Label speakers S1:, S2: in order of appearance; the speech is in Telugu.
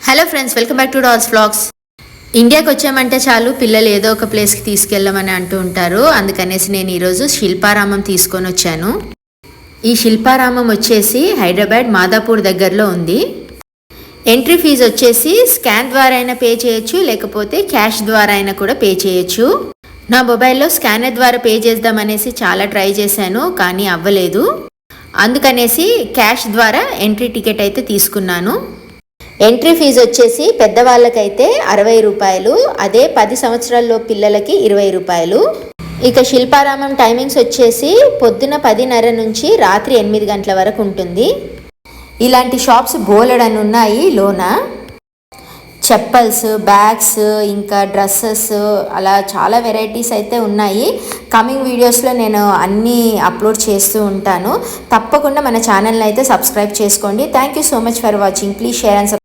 S1: Hello friends, welcome back to dolls vlogs. ఇండియాకి వచ్చామంటే చాలు పిల్లలు ఏదో ఒక ప్లేస్కి తీసుకెళ్ళమని అంటూ ఉంటారు. అందుకనేసి నేను ఈరోజు శిల్పారామం తీసుకొని వచ్చాను. ఈ శిల్పారామం వచ్చేసి హైదరాబాద్ మాదాపూర్ దగ్గరలో ఉంది. ఎంట్రీ ఫీజు వచ్చేసి స్కాన్ ద్వారా అయినా పే చేయొచ్చు, లేకపోతే క్యాష్ ద్వారా అయినా కూడా పే చేయొచ్చు. నా మొబైల్లో స్కానర్ ద్వారా పే చేద్దామనేసి చాలా ట్రై చేశాను, కానీ అవ్వలేదు. అందుకనేసి క్యాష్ ద్వారా ఎంట్రీ టికెట్ అయితే తీసుకున్నాను. ఎంట్రీ ఫీజు వచ్చేసి పెద్దవాళ్ళకైతే 60 రూపాయలు, అదే 10 సంవత్సరాల్లో పిల్లలకి 20 రూపాయలు. ఇక శిల్పారామం టైమింగ్స్ వచ్చేసి పొద్దున 10:30 నుంచి రాత్రి 8 గంటల వరకు ఉంటుంది. ఇలాంటి షాప్స్ బోలెడని ఉన్నాయి లోన. చెప్పల్స్, బ్యాగ్స్, ఇంకా డ్రెస్సెస్, అలా చాలా వెరైటీస్ అయితే ఉన్నాయి. కమింగ్ వీడియోస్లో నేను అన్నీ అప్లోడ్ చేస్తూ ఉంటాను. తప్పకుండా మన ఛానల్ని అయితే సబ్స్క్రైబ్ చేసుకోండి. Thank you so much for watching. Please share and